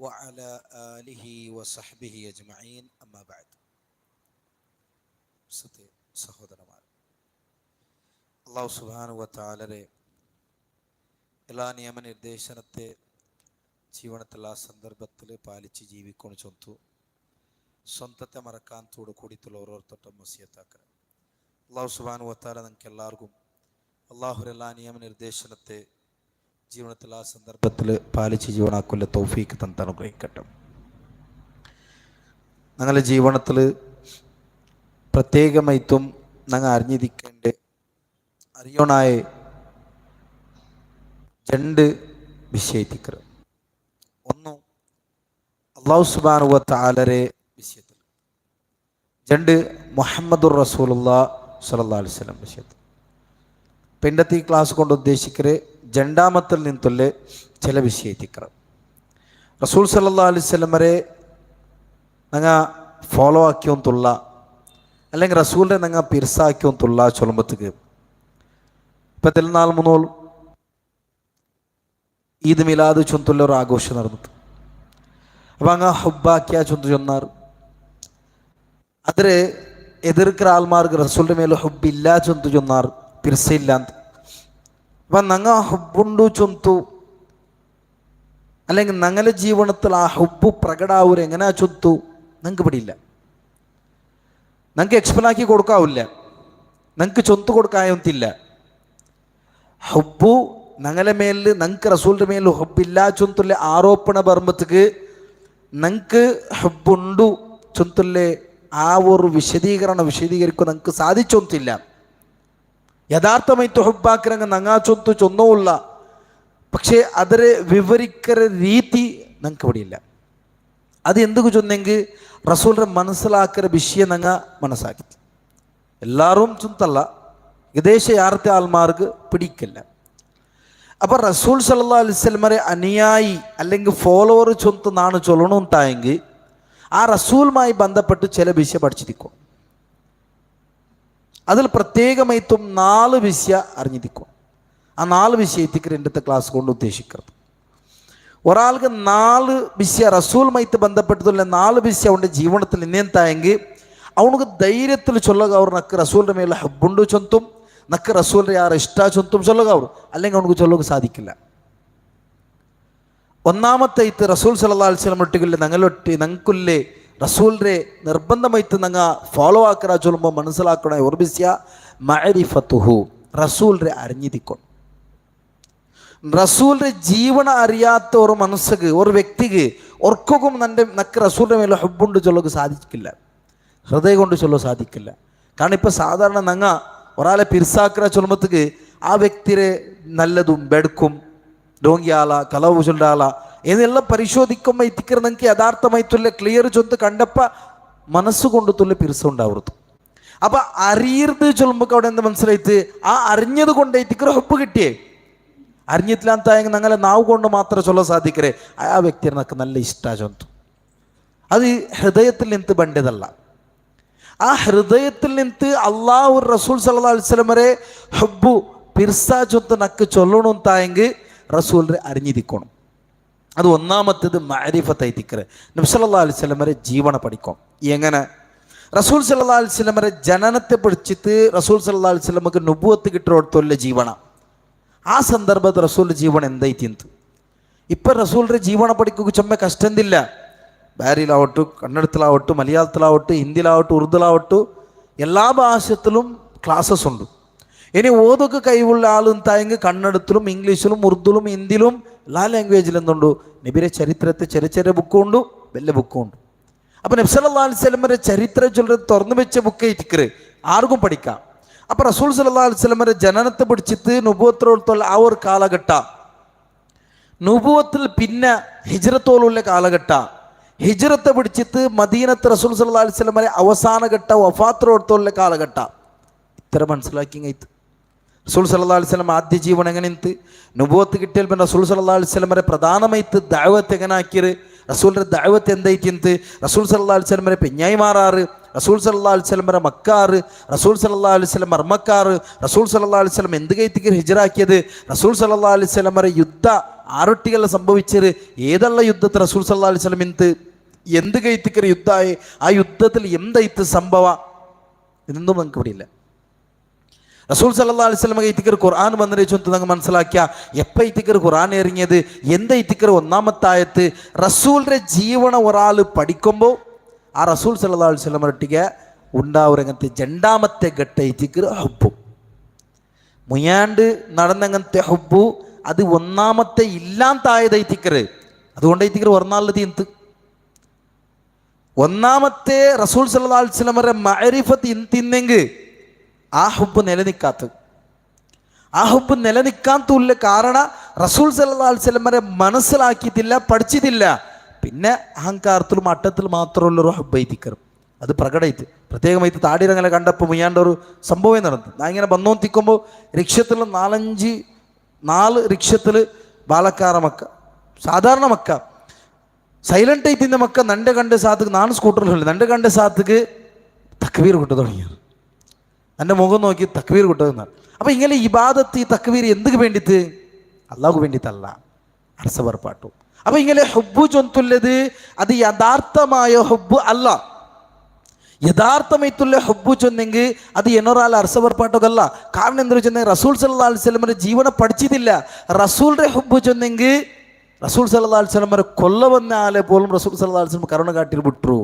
وعلى آله وصحبه أجمعين أما بعد. സഹോദരന്മാർ, അല്ലാഹു സുബ്ഹാനഹു വ തആലയുടെ എല്ലാ നിയമനിർദ്ദേശനത്തെ ಜೀವನದಲ್ಲ ಸಂದರ್ಭದಲ್ಲಿ ಪಾಲಿಸಿ ಜೀವಿಕೊಂಡು ಚೊಂತು ಸ್ವಂತತೆ ಮರಕಾಂತೋಡು ಕುಡಿತಲು ಅವ್ರವ್ರ ತೊಟ್ಟ ಮಸಿಯತ್ತಾಕ್ರೆ ಅಲ್ಲಾಹು ಸುಬ್ಹಾನಹು ವ ತಆല നമുക്കെല്ലാവർക്കും അല്ലാഹുവിന്റെ നിയമ നിർദ്ദേശനത്തെ ജീവിതത്തിലെ ആ സന്ദർഭത്തിൽ പാലിച്ച് ജീവനാക്കുള്ള തൗഫീക്ക് തന്ന് അനുഗ്രഹിക്കട്ടെ. ഞങ്ങളുടെ ജീവിതത്തിൽ പ്രത്യേകമായിട്ടും ഞങ്ങൾ അറിയണായ രണ്ട് വിഷയത്തിക്കറ്. ഒന്ന് അല്ലാഹു സുബ്ഹാനഹു വ തആലയുടെ വിഷയത്തിൽ, രണ്ട് മുഹമ്മദുർ റസൂലുള്ളാഹി സ്വല്ലല്ലാഹു അലൈഹി വസല്ലം വിഷയത്തിൽ. പെണ്ടത്തി ക്ലാസ് കൊണ്ട് ഉദ്ദേശിക്കരെ രണ്ടാമത്തിൽ നിന്നുള്ള ചില വിഷയത്തിക്കറ്. റസൂൽ സല്ലല്ലാഹു അലൈഹി വസല്ലമരെ ഞങ്ങൾ ഫോളോ ആക്കിയോന്നുള്ള അല്ലെങ്കിൽ റസൂലിനെ ഞങ്ങൾ പിർസാക്കിയോന്നുള്ള ചൊല്ലുമ്പത്തേക്ക് ഇപ്പം തിരുനാൾ മുന്നോൾ ഈദ് മിലാദ് ചൊന്തുള്ള ഒരു ആഘോഷം നടന്നത്. അപ്പം അങ്ങ് ഹുബാക്കിയ ചൊന്തു ചൊന്നാർ അതിരെ എതിർക്കുന്ന ആൾമാർക്ക് റസൂലിൻ്റെ മേലെ ഹുബില്ല ചൊന്തു ചൊന്നാർ പിർസയില്ലാന്ത്. അപ്പം ഞങ്ങൾ ഹുബുണ്ടു ചൊന്തു അല്ലെങ്കിൽ ഞങ്ങളുടെ ജീവനത്തിൽ ആ ഹുബ് പ്രകടാവൂർ എങ്ങനെയാ ചൊന്തു ഞങ്ങൾക്ക് പിടിയില്ല. ഞങ്ങൾക്ക് എക്സ്പ്ലെയിൻ ആക്കി കൊടുക്കാവില്ല, ഞങ്ങൾക്ക് ചൊന്തു കൊടുക്കായൊന്നില്ല. ഹുബു ഞങ്ങളുടെ മേലിൽ ഞങ്ങൾക്ക് റസൂലിൻ്റെ മേലിൽ ഹുബില്ല ചൊന്തുള്ള ആരോപണ ബർമ്മത്തിക്ക് ഞങ്ങൾക്ക് ഹുബുണ്ടു ചൊന്തുള്ള ആ ഒരു വിശദീകരിക്കും ഞങ്ങൾക്ക് സാധിച്ചൊന്നില്ല. യഥാർത്ഥമായിട്ട് ഹുബാക്കിറങ്ങ ഞങ്ങാ ചൊന്തു ചൊന്നുമില്ല, പക്ഷേ അതിരെ വിവരിക്കുന്ന രീതി ഞങ്ങൾക്ക് ഇവിടെയില്ല. അത് എന്തൊക്കെ ചൊന്നെങ്കിൽ റസൂലിനെ മനസ്സിലാക്കുന്ന വിഷയം ഞങ്ങൾ മനസ്സാക്കി. എല്ലാവരും ചൊന്തല്ല, ഏകദേശ യാർത്തെ ആൾമാർക്ക് പിടിക്കില്ല. അപ്പം റസൂൽ സല്ലല്ലാഹു അലൈഹി വസല്ലമരെ അനുയായി അല്ലെങ്കിൽ ഫോളോവർ ചൊന്നാണ് ചൊല്ലണമെന്നുണ്ടായെങ്കിൽ ആ റസൂലുമായി ബന്ധപ്പെട്ട് ചില വിഷയം പഠിച്ചിരിക്കും. അതിൽ പ്രത്യേകമായിട്ടും 4 വിഷയം അറിഞ്ഞിരിക്കും. ആ 4 വിഷയത്തേക്ക് രണ്ടത്തെ ക്ലാസ് കൊണ്ട് ഉദ്ദേശിക്കുന്നത്. ഒരാൾക്ക് 4 വിഷയം റസൂലുമായിട്ട് ബന്ധപ്പെട്ടുള്ള 4 വിഷയം അവൻ്റെ ജീവിതത്തിൽ ഇന്നെന്തായെങ്കിൽ അവനക്ക് ധൈര്യത്തിൽ ചൊല്ലുക അവർ നക്ക് റസൂലിൻ്റെ മേലെ ഹബ്ബുണ്ട് ചൊന്തും നക്ക് റസൂലിൻ്റെ യാർ ഇഷ്ട ചൊന്തും ചൊല്ലുക അവർ, അല്ലെങ്കിൽ അവനക്ക് ചൊല്ലുക സാധിക്കില്ല. ഒന്നാമത്തെ ഇത് റസൂൽ സല്ലല്ലാഹു അലൈഹി വസല്ലം ഒട്ടിക്കില്ലേ ഞങ്ങൾക്കുല്ലേ റസൂലിനെ നിർബന്ധമായിട്ട് ഞങ്ങൾ ഫോളോ ആക്കറ ചൊല്ലുമ്പോൾ മനസ്സിലാക്കണ ഒരു വിഷയ മഅരിഫത്തുഹു, റസൂലിനെ അറിഞ്ഞിരിക്കണം. റസൂലിൻ്റെ ജീവന അറിയാത്ത ഒരു മനസ്സക്ക് ഒരു വ്യക്തിക്ക് ഒർക്കും നക്ക് റസൂലിൻ്റെ മേലെ ഹബ്ബുണ്ട് ചൊല്ലുക സാധിക്കില്ല, ഹൃദയം കൊണ്ട് ചൊല്ലുക സാധിക്കില്ല. കാരണം ഇപ്പം സാധാരണ ഞങ്ങ ഒരാളെ പിർസാക്കറ ചൊല്ലുമ്പത്തേക്ക് ആ വ്യക്തിയെ നല്ലതും ബെടുക്കും ഡോങ്കിയാള കലവ് ചൊല്ലാള എന്നെല്ലാം പരിശോധിക്കുമ്പോൾ ഇത്തിക്കർ നിങ്ങൾക്ക് യഥാർത്ഥമായിട്ടുള്ള ക്ലിയർ ചൊന്ന് കണ്ടപ്പോൾ മനസ്സുകൊണ്ട് തുള്ള പിർസ ഉണ്ടാവരുത്. അപ്പം അറിയരുത് ചൊല്ലുമ്പോൾ അവിടെ എന്താ മനസ്സിലായിട്ട് ആ അറിഞ്ഞത് കൊണ്ട് ഇത്തിക്കർ ഹബ്ബ് കിട്ടിയേ. അറിഞ്ഞിട്ടില്ലാത്തായെങ്കിൽ ഞങ്ങളെ നാവ് കൊണ്ട് മാത്രം ചൊല്ലാൻ സാധിക്കരേ ആ വ്യക്തിയെ നമുക്ക് നല്ല ഇഷ്ട ചൊന്തു. അത് ഹൃദയത്തിൽ നിന്ന് ബണ്ടതല്ല. ആ ഹൃദയത്തിൽ നിന്ന് അള്ളാഹു റസൂൽ സല്ലല്ലാഹു അലൈഹി വസല്ലം വരെ ഹബ്ബു പിർസ ചൊത്ത് നക്ക് ചൊല്ലണമെന്നായെങ്കിൽ റസൂലിനെ അറിഞ്ഞിരിക്കണം. അത് ഒന്നാമത്തേത് മഅരിഫത്തായി തിക്കറ്. നബി സല്ലല്ലാഹു അലൈഹി വസല്ലം വരെ ജീവന പഠിക്കും. എങ്ങനെ റസൂൽ സല്ലല്ലാഹു അലൈഹി വസല്ലം വരെ ജനനത്തെ പഠിച്ചിട്ട് റസൂൽ സല്ലല്ലാഹു അലൈഹി വസല്ലമക്ക് നുബുവത്ത് കിട്ടുന്നിടത്തുള്ള ജീവന ആ സന്ദർഭത്തിൽ റസൂലിൻ്റെ ജീവൻ എന്തായി തിന്തു. ഇപ്പം റസൂലിൻ്റെ ജീവന പഠിക്കുക ചുമ്മ കഷ്ടന്തില്ല. ബാരിയിലാവട്ടു, കന്നഡത്തിലാവട്ടു, മലയാളത്തിലാവട്ടു, ഹിന്ദിയിലാവട്ടു, ഉറുദുലാവട്ടു എല്ലാ ഭാഷത്തിലും ക്ലാസ്സസ് ഉണ്ട്. ഇനി ഓതൊക്കെ കഴിവുള്ള ആളുണ്ടായെങ്കിൽ കന്നഡത്തിലും ഇംഗ്ലീഷിലും ഉറുദുലും ഹിന്ദിയിലും എല്ലാ ലാംഗ്വേജിലും എന്തുണ്ട് നബിയുടെ ചരിത്രത്തെ ചെറിയ ചെറിയ ബുക്കും ഉണ്ട്, വലിയ ബുക്കും ഉണ്ട്. അപ്പം നബി സല്ലല്ലാഹു അലൈഹി വസല്ലമയുടെ ചരിത്രം ചൊല്ലുന്നത് തുറന്നു വെച്ച ബുക്ക് ഇരിക്കറ് ആർക്കും പഠിക്കാം. അപ്പം റസൂൽ സല്ലല്ലാഹു അലൈഹി വസല്ലമയുടെ ജനനത്തെ പിടിച്ചിട്ട് നുബുവത്തോളത്തുള്ള ആ ഒരു കാലഘട്ട, നുബുവത്തിൽ പിന്നെ ഹിജ്റത്തോളുള്ള കാലഘട്ട, ഹിജ്റത്തെ പിടിച്ചിട്ട് മദീനത്ത് റസൂൽ സല്ലല്ലാഹു അലൈഹി വസല്ലമയുടെ അവസാന ഘട്ട വഫാത്തോളത്തുള്ള കാലഘട്ട ഇത്ര മനസ്സിലാക്കി. റസൂൽ സല്ലല്ലാഹു അലൈഹി വസല്ലം ആദ്യ ജീവൻ എങ്ങനെ ഇന്ന് നുബുവത്ത് കിട്ടിയാൽ പിന്നെ റസൂൽ സല്ലല്ലാഹു അലൈഹി വസല്ലമയുടെ പ്രധാനമായിട്ട് ദഅവത്ത് എങ്ങനെ ആക്കിയത്, റസൂലിൻ്റെ ദഅവത്ത് എന്തായിട്ട് റസൂൽ സല്ലല്ലാഹു അലൈഹി വസല്ലമയെ പെഞ്ഞായി മാറാറ് റസൂൽ സല്ലല്ലാഹു അലൈഹി വസല്ലമയുടെ മക്കാറ്, റസൂൽ സല്ലല്ലാഹു അലൈഹി വസല്ലം മർമക്കാറ്, റസൂൽ സല്ലല്ലാഹു അലൈഹി വസല്ലം എന്ത് കൈത്തിക്ക് ഹിജ്റാക്കിയത്, റസൂൽ സല്ലല്ലാഹു അലൈഹി വസല്ലമയുടെ യുദ്ധ ആറൊട്ടികൾ സംഭവിച്ചത്, ഏതുള്ള യുദ്ധത്തിൽ റസൂൽ സല്ലല്ലാഹു അലൈഹി വസല്ലം എന്ത് കൈത്തിക്കർ യുദ്ധമായി, ആ യുദ്ധത്തിൽ എന്തായിത്ത് സംഭവ, ഇതൊന്നും നമുക്ക് ഇവിടെ ഇല്ല. റസൂൽ സല്ലല്ലാഹു അലൈഹി വസല്ലം ഇത്തിക്കർ ഖുർആൻ വന്നിട്ട് ചൊന്ത് നിങ്ങൾ മനസ്സിലാക്കിയ എപ്പോൾ ഇത്തിക്കർ ഖുർആൻ ഇറങ്ങിയത്, എന്താ ഇത്തിക്കർ ഒന്നാമത്തായത്ത്, റസൂലിൻ്റെ ജീവന ഒരാൾ പഠിക്കുമ്പോൾ ആ റസൂൽ സല്ലല്ലാഹു അലൈഹി വസല്ലം ഒട്ടിಗೆ ഉണ്ടാവുരങ്ങനത്തെ രണ്ടാമത്തെ ഘട്ട ഇത്തിക്കർ ഹബ്ബു മുയാണ്ട് നടന്നങ്ങനത്തെ ഹബ്ബു അത് ഒന്നാമത്തെ ഇല്ലാത്തായത് ഇത്തിക്കർ. അതുകൊണ്ട് ഇത്തിക്കർ ഒന്നാളത് എന്ത് ഒന്നാമത്തെ റസൂൽ സല്ലല്ലാഹു അലൈഹി വസല്ലമയുടെ മഅരിഫത്ത് ഇന്തിന്നെങ്കിൽ ആ ഹുബ് നിലനിൽക്കാത്തത്. ആ ഹുബ് നിലനിൽക്കാത്തുള്ള കാരണം റസൂൽ സല്ലല്ലാഹു അലൈഹി വസല്ലമയെ മനസ്സിലാക്കിയിട്ടില്ല, പഠിച്ചിട്ടില്ല. പിന്നെ അഹങ്കാരത്തിലും അട്ടത്തിലും മാത്രമുള്ളൊരു ഹുബൈത്തിക്കറും അത് പ്രകടമായിട്ട് പ്രത്യേകമായിട്ട് താടിരങ്ങനെ കണ്ടപ്പോൾ മുയ്യാണ്ട ഒരു സംഭവം നടന്നു. ഞാൻ ഇങ്ങനെ വന്നോത്തിക്കുമ്പോൾ റിക്ഷത്തിൽ 4 റിക്ഷത്തിൽ ബാലക്കാര മക്ക, സാധാരണ മക്ക, സൈലൻ്റ് ആയിട്ടിൻ്റെ മക്ക നൻ്റെ കണ്ട സാത്തുക്ക് 4 സ്കൂട്ടറിലുള്ള നൻ്റെ കണ്ട സാത്തുക്ക് തക്ബീർ കൊട്ടു തുടങ്ങിയത്. എൻ്റെ മുഖം നോക്കി തക്ബീർ കൊട്ടുന്നാണ്. അപ്പം ഇങ്ങനെ ഇബാദത്ത് ഈ തക്ബീർ എന്തിനു വേണ്ടിയിട്ട്, അള്ളാഹു വേണ്ടിയിട്ടല്ല, അർസവർപ്പാട്ടു. അപ്പം ഇങ്ങനെ ഹുബ്ബു ചൊന്തുള്ളത് അത് യഥാർത്ഥമായ ഹുബ്ബ് അല്ല. യഥാർത്ഥമായിട്ടുള്ള ഹുബ്ബു ചൊന്നെങ്കിൽ അത് എന്നൊരാൾ അർസവർപ്പാട്ടല്ല. കാരണം എന്താ വെച്ചാൽ റസൂൽ സല്ലല്ലാഹു അലൈഹി വസല്ലമയുടെ ജീവനെ പഠിച്ചിട്ടില്ല. റസൂലിൻ്റെ ഹുബ്ബു ചൊന്നെങ്കിൽ റസൂൽ സല്ലല്ലാഹു അലൈഹി വസല്ലമയെ കൊല്ല വന്ന ആളെ പോലും റസൂൽ സല്ലല്ലാഹു അലൈഹി വസല്ലം കരുണ കാട്ടി വിട്ടു.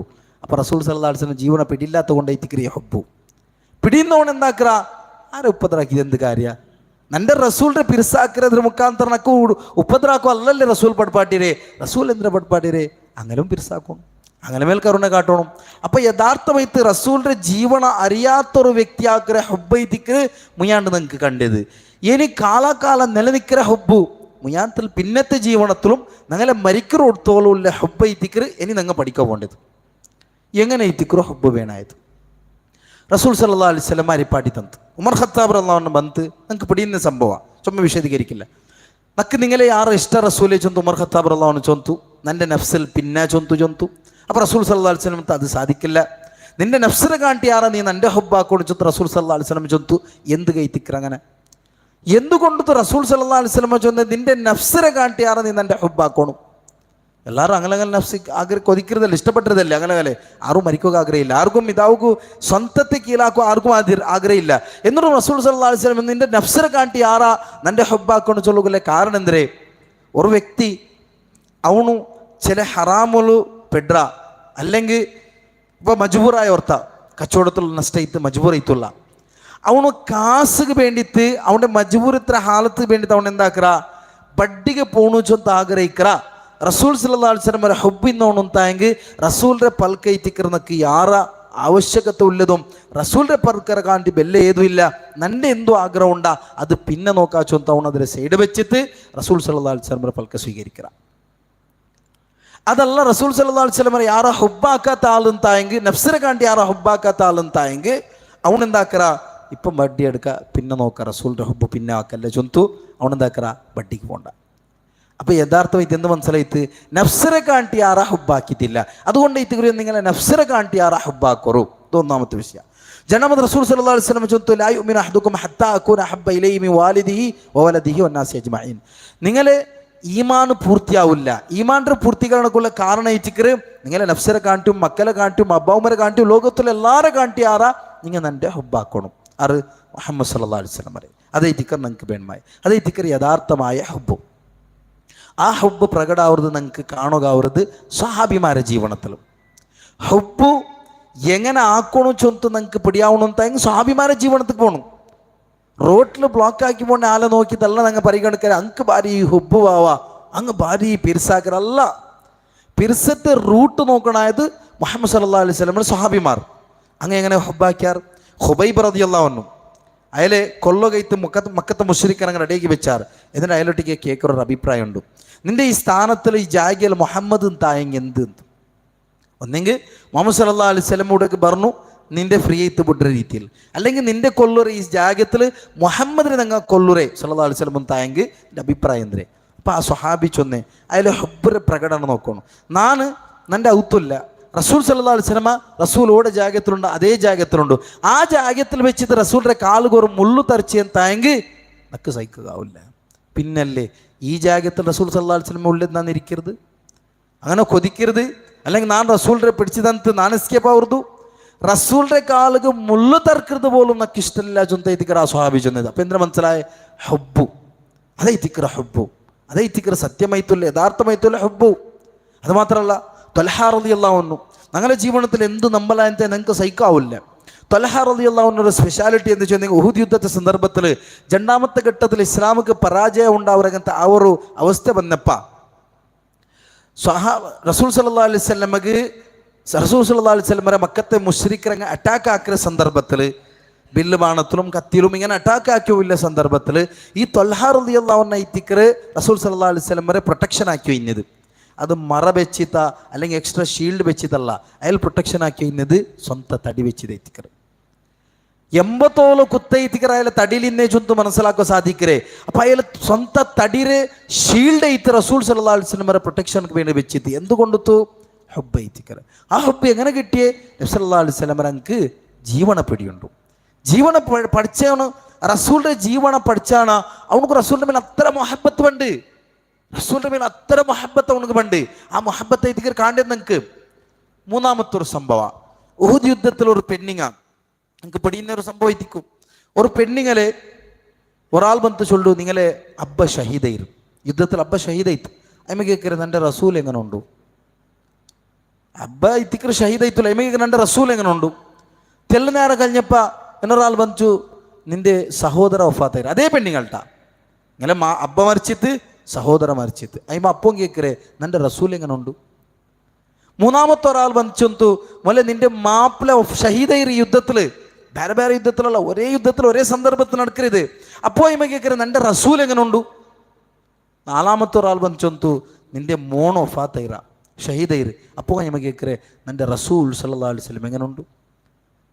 അപ്പോൾ റസൂൽ സല്ലല്ലാഹു അലൈഹി വസല്ലം ജീവനെ പിടിയില്ലാത്ത കൊണ്ടായിത്തിക്രിയ ഹുബ്ബു പിടിയുന്നവൻ എന്താക്കറ ആരെ ഉപ്പദ്രാക്കിയത് എന്ത് കാര്യ, നൻ്റെ റസൂലിൻ്റെ പിരിസാക്കിറದ್ರ മുഖാന്തരം നക്ക് ഉപ്പദ്രാക്കും അല്ലല്ലേ റസൂൽ പಡ್ಪಾಟಿರೇ, റസൂൽ എന്തിനാ പಡ್ಪಾಟಿರೇ, അങ്ങനെയും പിരിസാക്കണം, അങ്ങനെ മേൽ കരുണ കാട്ടണം. അപ്പം യഥാർത്ഥമായിട്ട് റസൂലിൻ്റെ ജീവന അറിയാത്തൊരു വ്യക്തിയാക്കിற ഹുബ്ബൈത്തിക്ക് മുയാണ്ട് നിങ്ങൾക്ക് കണ്ടത്. ഇനി കാലാകാലം നിലനിൽക്കിற ഹുബ്ബു മുയാത്തിൽ പിന്നത്തെ ജീവനത്തിലും ഞങ്ങളെ മരിക്കറോടത്തോളമുള്ള ഹുബ്ബൈത്തിക്ക് ഇനി നിങ്ങൾ പഠിക്കാൻ പോകേണ്ടത്. എങ്ങനെ ഇത്തിക്കറോ ഹുബ്ബ് വേണായത് റസൂൽ സല്ലല്ലാഹു അലൈഹി വസല്ലം അരിപ്പാട്ടി തന്നു. ഉമർ ഖത്താബ് റളിയല്ലാഹു അൻഹു ಬಂತು നിങ്ങൾക്ക് പിടിയുന്ന സംഭവം ചുമ്മാ വിശദീകരിക്കില്ല. നക്ക് നിങ്ങളെ ಯಾರು ಇಷ್ಟ റസൂലേ ചൊന്തു ഉമർ ഖത്താബ് റളിയല്ലാഹു അൻഹു ചൊന്തു നൻ്റെ നഫ്സിൽ പിന്നെ ചൊന്തു. അപ്പോൾ റസൂൽ സല്ലല്ലാഹു അലൈഹി വസല്ലം അത് സാധിക്കില്ല, നിൻ്റെ നഫ്സിനെ കാട്ടി ആറാ നീ നൻ്റെ ഹുബ്ബാക്കോട് ചൊന്തു. റസൂൽ സല്ലല്ലാഹു അലൈഹി വസല്ലം ചൊന്തു എന്ത് കൈത്തിക്കർ അങ്ങനെ എന്തുകൊണ്ടു റസൂൽ സല്ലല്ലാഹു അലൈഹി വസല്ലം ചൊന്നത് നിൻ്റെ നഫ്സിനെ കാട്ടി ആറാ നീ നൻ്റെ ഹുബ്ബാക്കോണം. എല്ലാവരും അങ്ങനെ നഫ്സി കൊതിക്കരുതല്ലേ, ഇഷ്ടപ്പെട്ടതല്ലേ, അങ്ങനെ ആരും മരിക്കുക ആഗ്രഹമില്ല, ആർക്കും ഇതാവുക സ്വന്തത്തെ കീഴാക്കുക ആർക്കും ആഗ്രഹമില്ല. എന്നിട്ടും റസൂൽ സല്ലല്ലാഹു അലൈഹി വസല്ലം നിൻ്റെ നഫ്സിനെ കാട്ടി ആറാ നൻ്റെ ഹുബ്ബാക്കണം ചൊല്ലുകല്ലേ. കാരണം എന്തേ, ഒരു വ്യക്തി അവನು ചില ഹറാമുలు പെಡ್ರ അല്ലെങ്കിൽ ഇപ്പോൾ മജ്ബൂറായ ഓർത്ത കച്ചവടത്തിൽ നഷ്ടമായിട്ട് മജ്ബൂറായിട്ടുള്ള ಅವನು ಕಾಸಿಗೆ ಬೇಂಡಿತ್ತು ಅವನ ಮಜ್ಬೂರಿತ್ರ ಹಾಲತ್ತಿಗೆ ಬೇಂಡಿತ್ತು ಅವನು ಎಂದಾಕ್ರ ಬಡ್ಡಿಗೆ ಪೋಣು ಚೊಂತ ಆಗ್ರಹಿಕ್ರ റസൂൽ സല്ലല്ലാഹു അലൈഹി വസല്ലം ഹുബ്ബിന്നോണുണ്ടായെങ്കിൽ റസൂലിൻ്റെ പൽക്കൈത്തിക്കറിനക്ക് യാറ ആവശ്യകത ഉള്ളതും റസൂലിൻ്റെ പൽക്കര കാണ്ടി ബെല്ല ഏതുമില്ല നൻ്റെ എന്തോ ആഗ്രഹം ഉണ്ടാ അത് പിന്നെ നോക്കാ ചൊന്ത അവൻ അതിൽ സൈഡ് വെച്ചിട്ട് റസൂൽ സല്ലല്ലാഹു അലൈഹി വസല്ലം പൽക്ക സ്വീകരിക്കുക. അതല്ല റസൂൽ സല്ലല്ലാഹു അലൈഹി വസല്ലം ಯಾರ ಹುಬ್ಬಾಕಾತ ಆಲಂತಾയെങ്കിൽ നഫ്സിനെ കാണ്ടി ಯಾರ ಹುಬ್ಬಾಕಾತ ಆಲಂತಾയെങ്കിൽ അവനെന്താക്കറ ഇപ്പം ബഡ്ഡി എടുക്കുക പിന്നെ നോക്കുക റസൂലിൻ്റെ ഹുബ്ബ് പിന്നെ ആക്കല്ലേ ചൊന്തു അവനെന്താക്കറ ബഡ്ഡിക്ക് പോണ്ട. അപ്പോൾ യഥാർത്ഥം ഇതെന്ത് മനസ്സിലായിട്ട് നഫ്സിനെ കാട്ടി ആറാ ഹുബ്ബാക്കിയിട്ടില്ല. അതുകൊണ്ട് ഇത്തിരി നിങ്ങളെ നഫ്സിനെ കാട്ടി ആറാ ഹുബ്ബാക്കറു. ഇതൊന്നാമത്തെ വിഷയം. ജനമത് റസൂൽ സല്ലല്ലാഹു അലൈഹി വസല്ലം ചൊന്തു ലാ യുമിനു അഹദുക്കും ഹത്താ അകൂന അഹബ്ബ ഇലൈഹി മിൻ വാലിദിഹി വവലദിഹി വന്നാസി അജ്മഈൻ. നിങ്ങളെ ഈമാൻ പൂർത്തിയാവില്ല. ഈമാൻ്റെ പൂർത്തീകരണക്കുള്ള കാരണം ഇറ്റിക്കറ് നിങ്ങളെ നഫ്സിനെ കാണിട്ടും മക്കളെ കാണിട്ടും അബ്ബാവുമരെ കാണിട്ടും ലോകത്തിലെ എല്ലാവരെ കാട്ടി ആറാ നിങ്ങൾ നൻ്റെ ഹുബ്ബാക്കണം. അത് മുഹമ്മദ് സല്ലല്ലാഹു അലൈഹി വസല്ലം പറയും. അതേ ഇറ്റിക്കർ നിങ്ങൾക്ക് വേണമായി, അതേ ഇറ്റിക്കർ യഥാർത്ഥമായ ഹുബ്ബ്. ആ ഹുബ്ബ് പ്രകടാവുന്നത് നിങ്ങൾക്ക് കാണുകാവുന്നത് സ്വഹാബിമാരുടെ ജീവനത്തിലും. ഹുബ്ബ് എങ്ങനെ ആക്കണു ചൊന്ത് നിങ്ങൾക്ക് പിടിയാവണമെന്ന് സ്വഹാബിമാരുടെ ജീവനത്തിൽ പോകണം. റോട്ടിൽ ബ്ലോക്ക് ആക്കി പോകേണ്ട ആളെ നോക്കിയിട്ടല്ല ഞങ്ങൾ പരിഗണിക്കാൻ അങ്ങ് ഭാര്യ ഈ ഹുബ്ബ് വാവാ അങ്ങ് ഭാര്യ ഈ പിരിസാക്കരല്ല. പിരിസത്തെ റൂട്ട് നോക്കണായത് മുഹമ്മദ് സല്ലല്ലാഹു അലൈഹി വസല്ലം സ്വഹാബിമാർ. അങ്ങ് എങ്ങനെ ഹുബ്ബാക്കിയാർ? ഹുബൈബ് റളിയല്ലാഹു അൻഹു അയാളെ കൊല്ലുകയത്ത് മക്കത്തെ മുശ്രിക്കൻ അങ്ങനെ റെഡിയാക്കി വെച്ചാർ. എന്നിട്ട് അയാളൊട്ടിക്ക് കേൾക്കൊരു അഭിപ്രായം ഉണ്ട്, നിന്റെ ഈ സ്ഥാനത്തിൽ ഈ ജാഗയിൽ മുഹമ്മദ് തായെങ്കിൽ എന്ത് ഒന്നെങ്കിൽ മുഹമ്മദ് സല്ലല്ലാഹു അലൈഹി വസല്ലമോടൊക്കെ പറഞ്ഞു നിന്റെ ഫ്രീ ആയിട്ട് വിടുന്ന രീതിയിൽ, അല്ലെങ്കിൽ നിന്റെ കൊല്ലുറ ഈ ജാഗത്തിൽ മുഹമ്മദിനെ നിങ്ങൾ കൊല്ലുറേ സല്ലല്ലാഹു അലൈഹി വസല്ലം തായെങ്കിൽ എൻ്റെ അഭിപ്രായം എന്തേ. അപ്പോൾ ആ സ്വഹാബി ചൊന്നേ അയാളെ ഹുബ്ബിൻ്റെ പ്രകടനം നോക്കണം. നാന് നൻ്റെ ഔത്തില്ല റസൂൽ സല്ലല്ലാഹു അലൈഹി വസല്ലമ റസൂലോടെ ജാഗത്തിലുണ്ട്, അതേ ജാഗത്തിലുണ്ട്. ആ ജാഗത്തിൽ വെച്ചിട്ട് റസൂലിന്റെ കാലുകൊറും മുള്ളു തറച്ച് താങ്കി നക്ക് സഹിക്കാവില്ല. പിന്നല്ലേ ഈ ജാഗത്തിൽ റസൂൽ സല്ലല്ലാഹു അലൈഹി വസല്ലമ ഉള്ളിൽ നാൻ ഇരിക്കരുത്, അങ്ങനെ കൊതിക്കരുത്. അല്ലെങ്കിൽ നാൻ റസൂലിനെ പിടിച്ചದಂತ ನಾನು ಎಸ್ಕೇಪ್ ಆವರ್ದು റസൂലിന്റെ കാലുകൾ മുള്ളു തർക്കരുത് പോലും നക്ക് ഇഷ്ടമില്ല ചൊന്തൈത്തിക്കറ ആ സ്വഹാബി ചൊന്നത്. അപ്പൊ എന്താ മനസ്സിലായ? ഹബ്ബു അതൈത്തിക്കറ ഹബ്ബു, അതൈത്തിക്കറ സത്യമായിട്ടുള്ള യഥാർത്ഥമായിട്ടുള്ള ഹബ്ബു. അത് മാത്രമല്ല ത്വൽഹ റളിയല്ലാഹു അൻഹു ഞങ്ങളുടെ ജീവിതത്തിൽ എന്ത് നമ്പലായത്തെ ഞങ്ങൾക്ക് സഹിക്കാവില്ല. ത്വൽഹ റളിയല്ലാഹു അൻഹുവിന്റെ സ്പെഷ്യാലിറ്റി എന്ന് വെച്ചാൽ ഉഹുദ് യുദ്ധത്തെ സന്ദർഭത്തിൽ രണ്ടാമത്തെ ഘട്ടത്തിൽ ഇസ്ലാമിക്ക് പരാജയം ഉണ്ടാവുകങ്ങനത്തെ ആ ഒരു അവസ്ഥ വന്നപ്പ റസൂൽ സല്ലല്ലാഹു അലൈഹി വസല്ലമക്ക് റസൂൽ സല്ലല്ലാഹു അലൈഹി വസല്ലമരെ മക്കത്തെ മുശ്രിക്കരങ്ങ അറ്റാക്ക് ആക്കിയ സന്ദർഭത്തിൽ ബില്ല് ബാണത്തിലും കത്തിയിലും ഇങ്ങനെ അറ്റാക്ക് ആക്കിയില്ല സന്ദർഭത്തിൽ ഈ ത്വൽഹ റളിയല്ലാഹു അൻഹു ഇത്തിക്കർ റസൂൽ സല്ലല്ലാഹു അലൈഹി വസല്ലമരെ പ്രൊട്ടക്ഷൻ ആക്കി കഴിഞ്ഞത്. അത് മറ വെച്ചിത്ത അല്ലെങ്കിൽ എക്സ്ട്രാ ഷീൽഡ് വെച്ചിട്ടല്ല, അയാൾ പ്രൊട്ടക്ഷൻ ആക്കി കഴിഞ്ഞത് സ്വന്തം തടി വെച്ചിത് എത്തിക്കർ. 80 കുത്തൈത്തിക്കർ അയാളെ തടിയിൽ ഇന്നേ ചൊന്ത് മനസ്സിലാക്കാൻ സാധിക്കരേ. അപ്പൊ അയാൾ സ്വന്തം തടിരെ ഷീൽഡ് ഐത്ത് റസൂൽ സല്ലല്ലാഹു അലൈഹി വസല്ലമരെ പ്രൊട്ടക്ഷനക്ക് വേണ്ടി വെച്ചിട്ട് എന്തുകൊണ്ടു ഹബ്ബ് ഐത്തിക്കർ. ആ ഹബ്ബ് എങ്ങനെ കിട്ടിയേ? നബി സല്ലല്ലാഹു അലൈഹി വസല്ലമരക്ക് ജീവന പിടിയുണ്ടു. ജീവന പഠിച്ചാണ് റസൂലിന്റെ ജീവന പഠിച്ചാണ് അവനക്ക് റസൂലിന്റെ മേലെ അത്ര മൊഹബത്ത് ഉണ്ട്. റസൂലിന്റെ മേലെ അത്ര മൊഹബത്ത് അവനക്ക് ഉണ്ട്. ആ മൊഹബത്ത് ഐത്തിക്കർ കാണ്ടത് നിങ്ങൾക്ക്. മൂന്നാമത്തെ ഒരു സംഭവം ഉഹുദ് യുദ്ധത്തിൽ ഒരു പെണ്ണിങ്ങാണ് നിങ്ങൾക്ക് പഠിക്കുന്ന ഒരു സംഭവം എത്തിക്കും. ഒരു പെണ്ണിങ്ങളെ ഒരാൾ ബന്ധു ചൊല്ലു നിങ്ങളെ അബ്ബ ഷഹീദായിരുന്നു, യുദ്ധത്തിൽ അബ്ബ ഷഹീദായിത്തു. അമ്മ കേൾക്കരുത് എൻ്റെ റസൂൽ എങ്ങനെ ഉണ്ടു? അബ്ബ ഇത്തിക്കർ ഷഹീദായിത്തുള്ള അമ്മ കേൾക്കുന്ന എൻ്റെ റസൂൽ എങ്ങനെ ഉണ്ടു? തെല്ല നേരം കഴിഞ്ഞപ്പ എന്നൊരാൾ ബന്ധു നിന്റെ സഹോദര വഫാത്തായിരുന്നു. അതേ പെണ്ണിങ്ങൾട്ടാ ഇങ്ങനെ അബ്ബ മരിച്ചിട്ട് സഹോദര മരിച്ചിട്ട് അയ്യമ്മ അപ്പം കേൾക്കരേ നിന്റെ റസൂൽ എങ്ങനെ ഉണ്ടു? മൂന്നാമത്തെ ഒരാൾ വന്നിച്ചു മോലെ നിന്റെ മാപ്പിള ഷഹീദായി യുദ്ധത്തില് ಬೇರೆ ಬೇರೆ ಯುದ್ಧത്തിലുള്ള ഒരേ യുദ്ധത്തിൽ ഒരേ സന്ദർഭത്തിൽ നടക്കരുത്. അപ്പോൾ ഇമ്മ കേൾക്കരുത് നിന്റെ റസൂൽ എങ്ങനെ ഉണ്ടു? നാലാമത്തെ ഒരാൾ വന്നിച്ചു നിന്റെ മോണോ ഫാത്തൈറ ഷഹീദൈർ. അപ്പോൾ ഇമ്മ കേൾക്കരേ നിന്റെ റസൂൽ സല്ലല്ലാഹു അലൈഹി വസല്ലം എങ്ങനെ ഉണ്ടു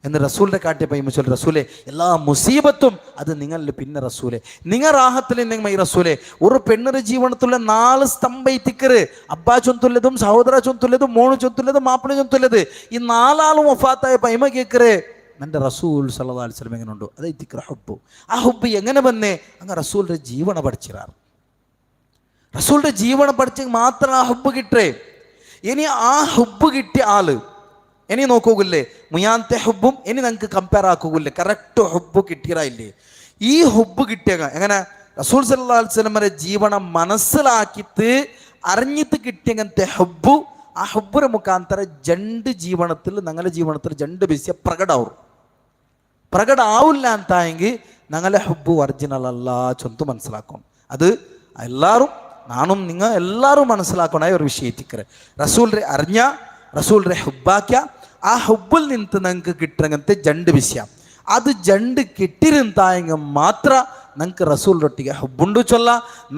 എന്ന് റസൂലിന്റെ കാട്ടിയപ്പോൾ ഇമ്മ ചൊല്ലു റസൂലെ എല്ലാ മുസീബത്തും അത് നിങ്ങളിൽ പിന്നെ റസൂലെ നിങ്ങൾ റാഹത്തിൽ നിങ്ങൾ ഈ റസൂലെ ഒരു പെണ്ണിന്റെ ജീവനത്തിലുള്ള 4 സ്തംഭത്തിക്കറ് അബ്ബാ ചൊന്തുള്ളതും സഹോദര ചൊന്തുള്ളതും മോണ് ചൊന്തുള്ളതും മാപ്പിള ചൊന്തുള്ളത് ഈ 4 ആളും വഫാത്തായപ്പോൾ ഇമ്മ കേൾക്കരേ നിന്റെ റസൂൽ സല്ലല്ലാഹു അലൈഹി വസല്ലം എങ്ങനെ ഉണ്ടു? അത് ഇത്തിക്കറ ഹബ്ബു. ആ ഹബ്ബ് എങ്ങനെ വന്നേ? അങ്ങ് റസൂലിന്റെ ജീവന പഠിച്ചിറാറ്. റസൂലിന്റെ ജീവന പഠിച്ച മാത്രം ആ ഹബ്ബ് കിട്ടേ. ഇനി ആ ഹബ്ബ് കിട്ടിയ ആള് ഇനി നോക്കൂല്ലേ മുയാന്തെ ഹുബും ഇനി നിങ്ങൾക്ക് കമ്പയർ ആക്കൂല്ലേ കറക്റ്റ് ഹുബ് കിട്ടിയതായില്ലേ? ഈ ഹുബ് കിട്ടിയ എങ്ങനെ റസൂൽ സല്ലല്ലാഹു അലൈഹി വസല്ലമയുടെ ജീവനം മനസ്സിലാക്കിയിട്ട് അറിഞ്ഞിട്ട് കിട്ടിയങ്ങനത്തെ ഹുബ്. ആ ഹുബിന് മുഖാന്തര ജണ്ട് ജീവനത്തിൽ ഞങ്ങളുടെ ജീവിതത്തിൽ ജണ്ട് ബിസിയ പ്രകടാവില്ല ಅಂತಾയെങ്കിൽ ഞങ്ങളുടെ ഹുബ് ഒറിജിനൽ അല്ല ചൊന്തു മനസ്സിലാക്കും. അത് എല്ലാവരും നാനും നിങ്ങൾ എല്ലാവരും മനസ്സിലാക്കണ ഒരു വിഷയത്തിക്കറ് റസൂലിനെ അറിഞ്ഞ റസൂലിനെ ഹുബാക്ക ആ ഹുബിൽ നിന്ന് നിങ്ങൾക്ക് കിട്ടങ്ങനത്തെ ജണ്ട് വിഷയം അത് ജണ്ട് കിട്ടിരുന്നായെങ്കിൽ മാത്ര നിങ്ങൾക്ക് റസൂലിനൊಟ್ಟಿಗೆ ഹുബുണ്ടു ചൊല്ല.